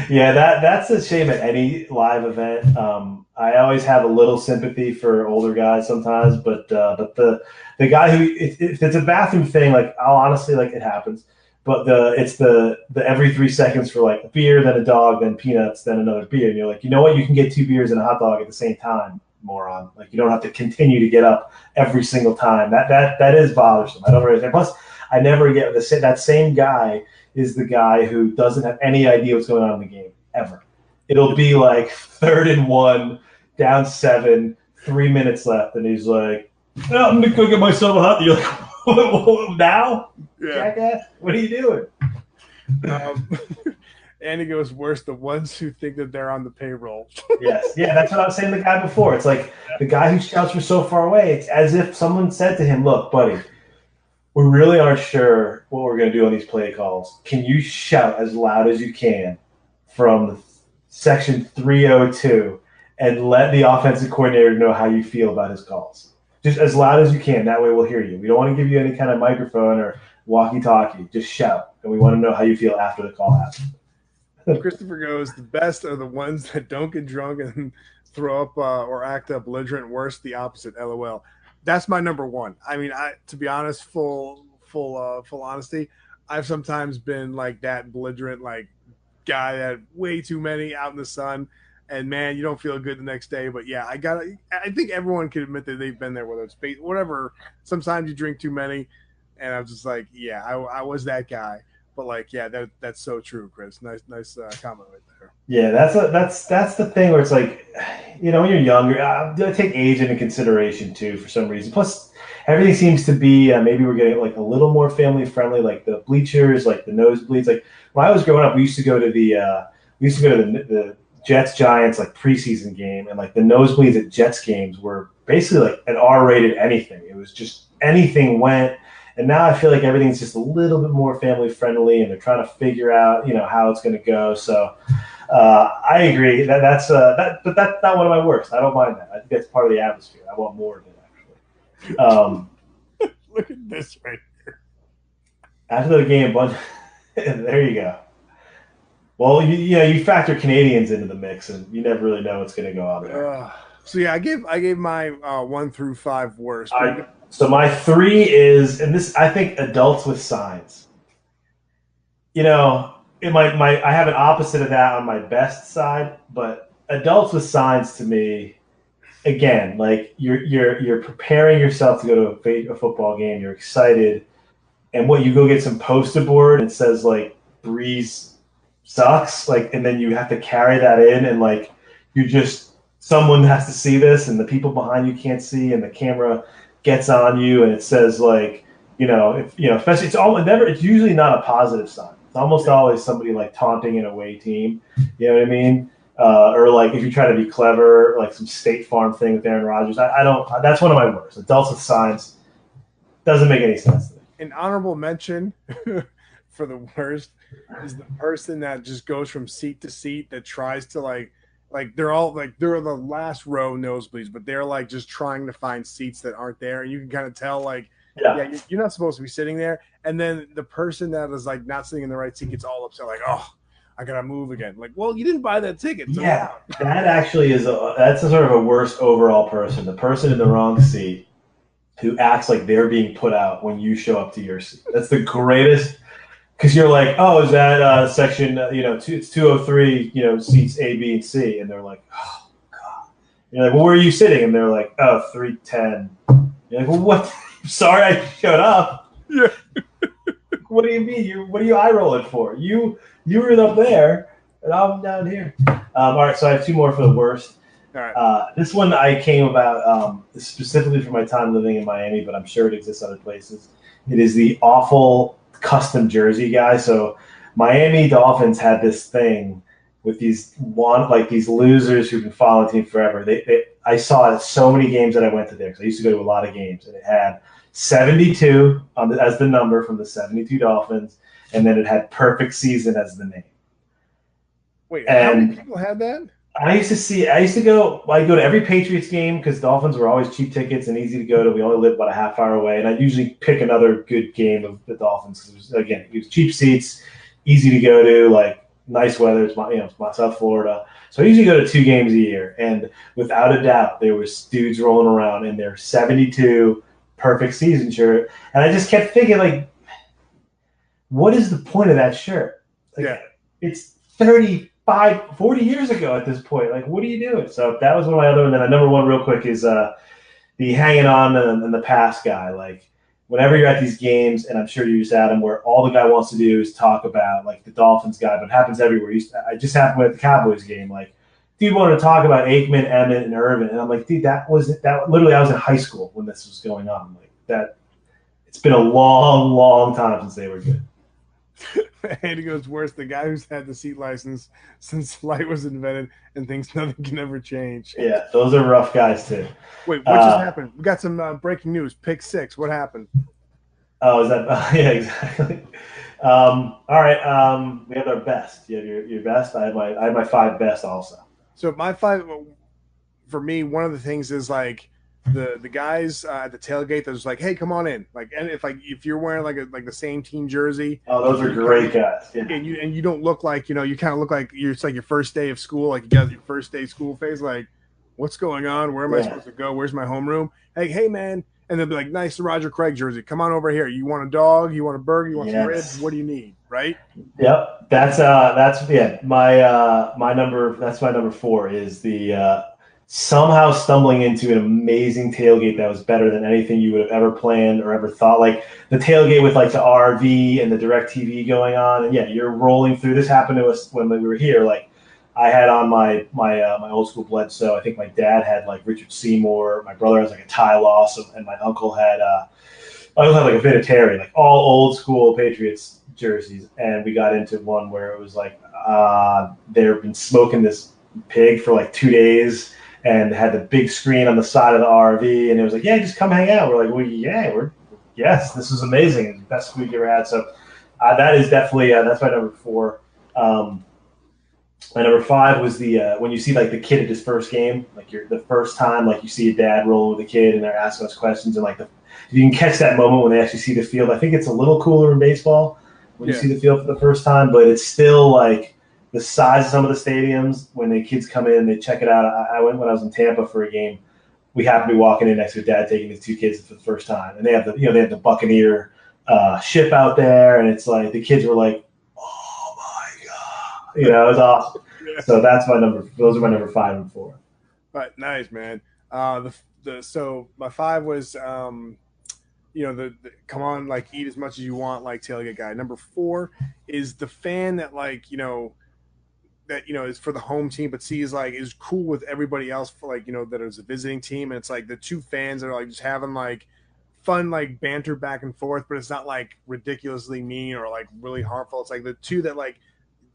Yeah, that's a shame at any live event. I always have a little sympathy for older guys sometimes, but the guy who if it's a bathroom thing, like I'll honestly like it happens. But it's the every 3 seconds for like a beer, then a dog, then peanuts, then another beer, and you're like, you know what? You can get 2 beers and a hot dog at the same time, moron. Like you don't have to continue to get up every single time. That is bothersome. I don't understand. Plus, I never get that same guy is the guy who doesn't have any idea what's going on in the game ever. It'll be like 3rd and 1, down 7, 3 minutes left, and he's like, oh, I'm gonna go get myself a hot dog. You're like, now? Yeah. Jackass? What are you doing? And he goes, worse, the ones who think that they're on the payroll. Yes. Yeah, that's what I was saying to the guy before. It's like the guy who shouts from so far away, it's as if someone said to him, look, buddy, we really aren't sure what we're going to do on these play calls. Can you shout as loud as you can from section 302 and let the offensive coordinator know how you feel about his calls? Just as loud as you can. That way we'll hear you. We don't want to give you any kind of microphone or walkie-talkie. Just shout. And we want to know how you feel after the call happens. Christopher goes, the best are the ones that don't get drunk and throw up or act up belligerent. Worse, the opposite. LOL. That's my number 1. I mean, to be honest, full honesty, I've sometimes been like that belligerent, like guy that had way too many out in the sun, and man, you don't feel good the next day. But yeah, I think everyone can admit that they've been there, whether it's whatever. Sometimes you drink too many, and I'm just like, yeah, I was that guy. But like, yeah, that's so true, Chris. Nice comment right there. Yeah, that's the thing where it's like, when you're younger, I take age into consideration too for some reason. Plus, everything seems to be maybe we're getting like a little more family friendly, like the bleachers, like the nosebleeds. Like when I was growing up, we used to go to the Jets Giants like preseason game, and like the nosebleeds at Jets games were basically like an R-rated anything. It was just anything went. And now I feel like everything's just a little bit more family friendly, and they're trying to figure out, how it's going to go. So I agree but that's not one of my worst. I don't mind that. I think that's part of the atmosphere. I want more of it, actually. Look at this right here. After the game, there you go. Well, you factor Canadians into the mix, and you never really know what's going to go on there. So yeah, I gave my 1 through 5 worst. So my 3 is, and this I think adults with signs. I have an opposite of that on my best side, but adults with signs to me, again, like you're preparing yourself to go to a football game. You're excited, and you go get some poster board and it says like Breeze sucks, like, and then you have to carry that in, and like someone has to see this, and the people behind you can't see, and the camera gets on you, and it says like, especially it's usually not a positive sign. It's almost always somebody like taunting an away team. You know what I mean? or like if you try to be clever, like some State Farm thing with Aaron Rodgers. I don't. That's one of my worst. Adults with signs doesn't make any sense to me. An honorable mention for the worst is the person that just goes from seat to seat that tries to like they're all like they're the last row nosebleeds, but they're like just trying to find seats that aren't there. You can kind of tell like Yeah. yeah, you're not supposed to be sitting there. And then the person that is like not sitting in the right seat gets all upset, like, oh, I gotta move again. Like, well, you didn't buy that ticket. Yeah, that actually that's a sort of a worst overall person. The person in the wrong seat who acts like they're being put out when you show up to your seat. That's the greatest because you're like, oh, is that section? It's 203. Seats A, B, and C, and they're like, oh god. You're like, well, where are you sitting? And they're like, oh, 310. You're like, well, what? Sorry, I showed up. Yeah. What do you mean? What are you eye rolling for? You were up there, and I'm down here. All right, so I have two more for the worst. All right. This one I came about specifically for my time living in Miami, but I'm sure it exists other places. It is the awful custom jersey guy. So Miami Dolphins had this thing with these losers who've been following the team forever. I saw so many games that I went to there because I used to go to a lot of games, and it had 72 as the number from the 72 Dolphins, and then it had perfect season as the name. Wait, how many people had that? I'd go to every Patriots game because Dolphins were always cheap tickets and easy to go to. We only lived about a half hour away, and I'd usually pick another good game of the Dolphins because it was cheap seats, easy to go to, like nice weather. It's my South Florida, so I usually go to 2 games a year, and without a doubt, there was dudes rolling around in their 72 perfect season shirt, and I just kept thinking, like, what is the point of that shirt? Like, yeah, it's 40 years ago at this point. Like, what are you doing? So that was one of my other. And then number one, real quick, is the hanging on and the pass guy. Like, whenever you're at these games, and I'm sure you just at them, where all the guy wants to do is talk about like the Dolphins guy, but it happens everywhere. I just happened at the Cowboys game. Like, dude wanted to talk about Aikman, Emmett, and Irvin, and I'm like, dude, that literally, I was in high school when this was going on. Like that, it's been a long, long time since they were good. And it goes worse. The guy who's had the seat license since light was invented and thinks nothing can ever change. Yeah, those are rough guys too. Wait, what just happened? We got some breaking news. Pick 6. What happened? Oh, is that? Yeah, exactly. All right. We have our best. You have your best. I have my 5 best also. So my 5, for me, one of the things is like the guys at the tailgate that's like, hey, come on in. Like, and if you're wearing like the same team jersey. Oh, those are great guys. Yeah. And you don't look like, you kind of look like it's like your first day of school, like you got your first day school phase, like, what's going on? Where am I supposed to go? Where's my homeroom? Hey man. And they'll be like, nice Roger Craig jersey. Come on over here. You want a dog? You want a burger? You want some ribs? What do you need? Right? Yep. That's my number. That's my number 4 is the somehow stumbling into an amazing tailgate that was better than anything you would have ever planned or ever thought. Like the tailgate with like the RV and the direct TV going on. And yeah, you're rolling through. This happened to us when we were here. Like I had on my old school Bledsoe. I think my dad had like Richard Seymour. My brother has like a Ty Loss, and my uncle had like a Vinatieri, like all old school Patriots jerseys. And we got into one where it was like they've been smoking this pig for like 2 days. And had the big screen on the side of the RV, and it was like, yeah, just come hang out. We're like, well, yeah, yes, this is amazing. It's the best week ever had. So that is definitely that's my number 4. My number 5 was the when you see like the kid at his first game, like the first time, like you see a dad rolling with a kid, and they're asking us questions, and like if you can catch that moment when they actually see the field. I think it's a little cooler in baseball when you see the field for the first time, but it's still like the size of some of the stadiums, when the kids come in, they check it out. I went when I was in Tampa for a game. We happened to be walking in next to a dad taking his 2 kids for the first time, and they have the Buccaneer ship out there, and it's like the kids were like, "Oh my god!" It was awesome. Yeah. So that's my number. Those are my number 5 and 4. All right, nice man. So my 5 was the come on, like eat as much as you want, like tailgate guy. Number 4 is the fan that that is for the home team, but is cool with everybody else for that is a visiting team, and it's like the 2 fans that are like just having like fun like banter back and forth, but it's not like ridiculously mean or like really harmful. It's like the 2 that like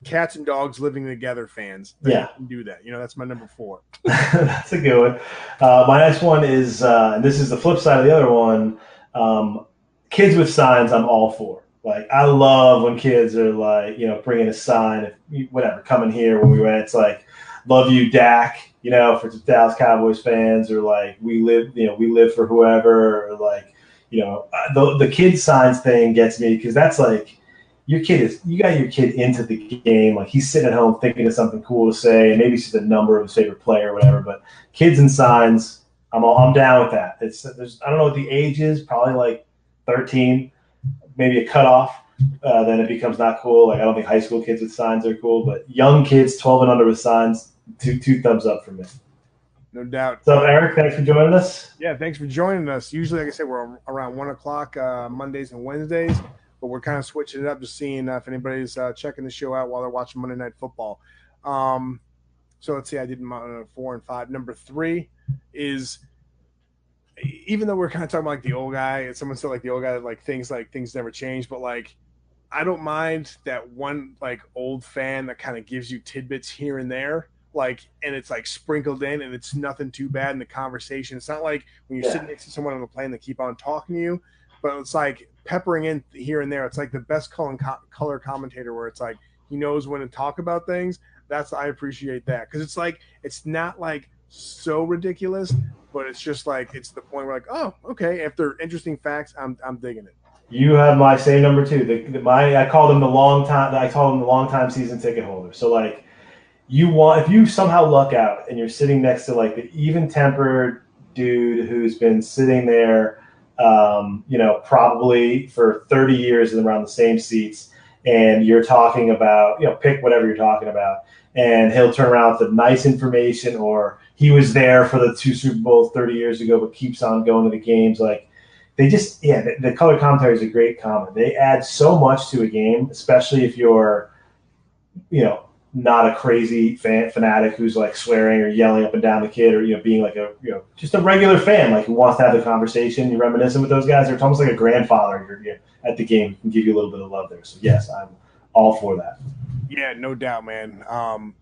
cats and dogs living together fans that can do that. That's my number 4. That's a good one. My next one is, and this is the flip side of the other one. Kids with signs, I'm all for. Like, I love when kids are like, bringing a sign, whatever, coming here when we went. It's like, love you, Dak, for Dallas Cowboys fans, or like, we live for whoever, or like, the kid signs thing gets me because that's like, you got your kid into the game. Like, he's sitting at home thinking of something cool to say, and maybe it's just a number of his favorite player or whatever. But kids and signs, I'm down with that. I don't know what the age is, probably like 13, maybe a cutoff. Then it becomes not cool. Like, I don't think high school kids with signs are cool, but young kids, 12 and under with signs, two thumbs up for me. No doubt. So, Eric, thanks for joining us. Yeah, thanks for joining us. Usually, like I said, we're around 1 o'clock Mondays and Wednesdays. But we're kind of switching it up, just seeing if anybody's checking the show out while they're watching Monday Night Football. So let's see, I did 4 and 5. Number 3 is, even though we're kind of talking about like the old guy, someone said like the old guy that like things never change, but like I don't mind that one like old fan that kind of gives you tidbits here and there, like, and it's like sprinkled in, and it's nothing too bad in the conversation. It's not like when you're sitting next to someone on the plane that keep on talking to you, but it's like peppering in here and there. It's like the best color commentator, where it's like he knows when to talk about things. I appreciate that, because it's like, it's not like so ridiculous, but it's just like, it's the point where like, oh, okay, if they're interesting facts, I'm digging it. You have my same number 2. I call them the long time season ticket holder. So like, if you somehow luck out and you're sitting next to like the even-tempered dude who's been sitting there, probably for 30 years and around the same seats, and you're talking about, pick whatever you're talking about, and he'll turn around with the nice information, or he was there for the 2 Super Bowls 30 years ago, but keeps on going to the games. Like, they just, the color commentary is a great comment. They add so much to a game, especially if you're, not a crazy fanatic who's like swearing or yelling up and down the kid, or being like just a regular fan, like, who wants to have the conversation. You're reminiscing with those guys. It's almost like a grandfather. You're at the game, can give you a little bit of love there. So yes, I'm all for that. Yeah, no doubt, man.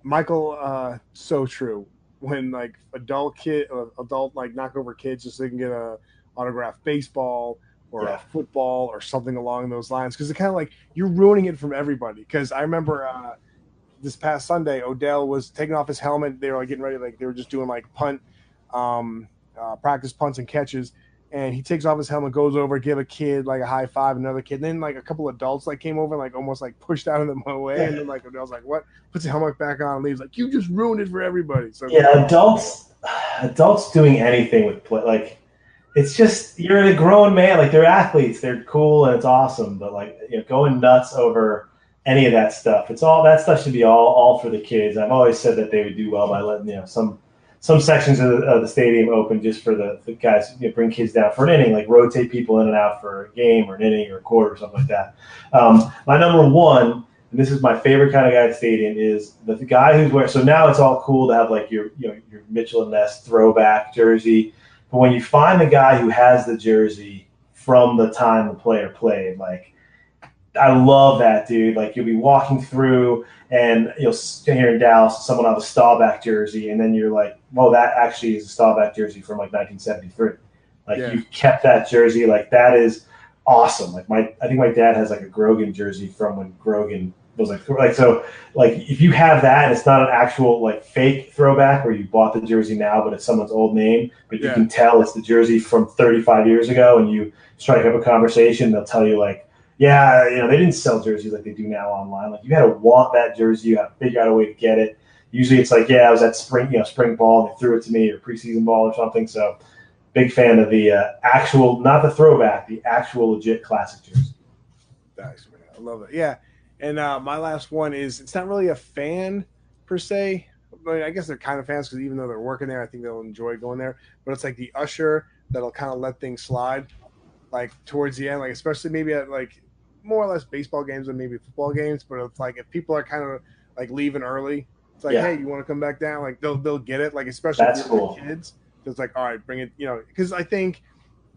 Michael, so true. When like adult like knock over kids just so they can get a autographed baseball or a football or something along those lines, because it's kind of like you're ruining it from everybody. Because I remember this past Sunday, Odell was taking off his helmet. They were like getting ready, like they were just doing like practice punts and catches. And he takes off his helmet, goes over, give a kid like a high five, another kid. And then like a couple adults like came over and like almost like pushed out of them away. And then like Odell's like, what? Puts the helmet back on and leaves. Like, you just ruined it for everybody. So adults doing anything with play, like, it's just, you're a grown man. Like, they're athletes, they're cool, and it's awesome. But like, going nuts over any of that stuff, that stuff should be all for the kids. I've always said that they would do well by letting some sections of the stadium open just for the guys, bring kids down for an inning, like rotate people in and out for a game or an inning or a quarter or something like that. My number 1, and this is my favorite kind of guy at the stadium, is the guy who's wearing. So now it's all cool to have like your Mitchell and Ness throwback jersey, but when you find the guy who has the jersey from the time the player played, like, I love that, dude. Like, you'll be walking through and you'll stand here in Dallas, someone on a Staubach jersey, and then you're like, well, that actually is a Staubach jersey from like 1973. Like, you kept that jersey. Like, that is awesome. Like, I think my dad has like a Grogan jersey from when Grogan was like so. Like, if you have that and it's not an actual like fake throwback where you bought the jersey now, but it's someone's old name, but you can tell it's the jersey from 35 years ago, and you strike up a conversation, they'll tell you like, yeah, they didn't sell jerseys like they do now online. Like, you had to want that jersey. You had to figure out a way to get it. Usually it's like, I was at spring ball and they threw it to me, or preseason ball or something. So big fan of the actual, not the throwback, the actual legit classic jersey. Nice, man. I love it. Yeah. And my last one is, it's not really a fan per se, but I guess they're kind of fans, because even though they're working there, I think they'll enjoy going there. But it's like the usher that'll kind of let things slide, like towards the end, like especially maybe at like more or less baseball games and maybe football games. But it's like, if people are kind of like leaving early, it's like, hey, you want to come back down? Like, they'll get it. Like, especially if you're kids, it's like, all right, bring it. Because I think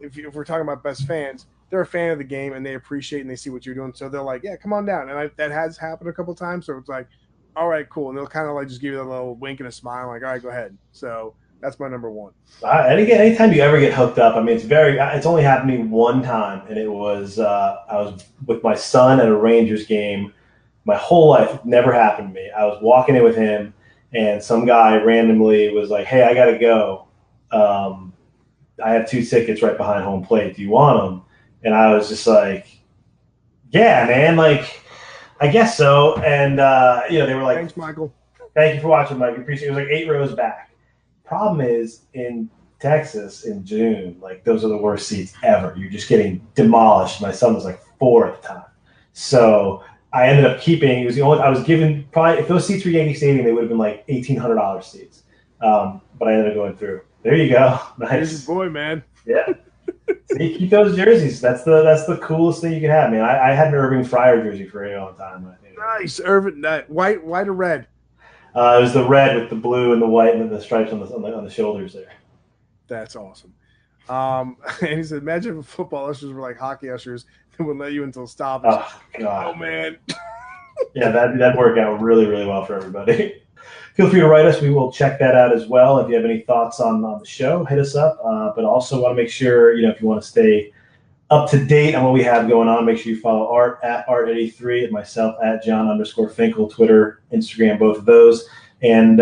if we're talking about best fans, they're a fan of the game and they appreciate and they see what you're doing. So they're like, yeah, come on down. And that has happened a couple of times. So it's like, all right, cool. And they'll kind of like just give you a little wink and a smile, like, all right, go ahead. So that's my number one. And again, anytime you ever get hooked up, I mean, it's only happened to me one time, and it was I was with my son at a Rangers game. My whole life, it never happened to me. I was walking in with him, and some guy randomly was like, "Hey, I gotta go. I have 2 tickets right behind home plate. Do you want them?" And I was just like, "Yeah, man. Like, I guess so." And they were like, "Thanks, Michael. Thank you for watching, Mike. We appreciate it." It was like 8 rows back. Problem is, in Texas in June, like those are the worst seats ever. You're just getting demolished. My son was like 4 at the time, so I ended up keeping. It was the only I was given. Probably if those seats were Yankee Stadium, they would have been like $1,800 seats. But I ended up going through. There you go. Nice. Here's your boy, man. Yeah. See, keep those jerseys. That's the coolest thing you can have, man. I had an Irving Fryer jersey for a long time. Nice, Irving. White or red? It was the red with the blue and the white and then the stripes on the shoulders there. That's awesome. And he said, imagine if football ushers were like hockey ushers and would let you until stoppage. Oh, God. Oh, man. Yeah, that'd work out really, really well for everybody. Feel free to write us. We will check that out as well. If you have any thoughts on the show, hit us up. But also want to make sure, if you want to stay up to date on what we have going on, make sure you follow Art at Art Eddy 3 and myself at John_Finkel, Twitter, Instagram, both of those. And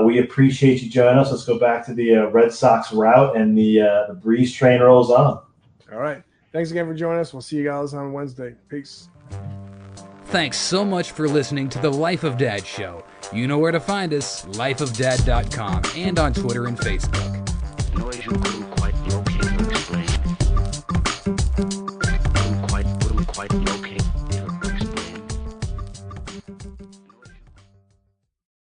we appreciate you joining us. Let's go back to the Red Sox route, and the Breeze train rolls on. All right. Thanks again for joining us. We'll see you guys on Wednesday. Peace. Thanks so much for listening to the Life of Dad show. You know where to find us, lifeofdad.com, and on Twitter and Facebook.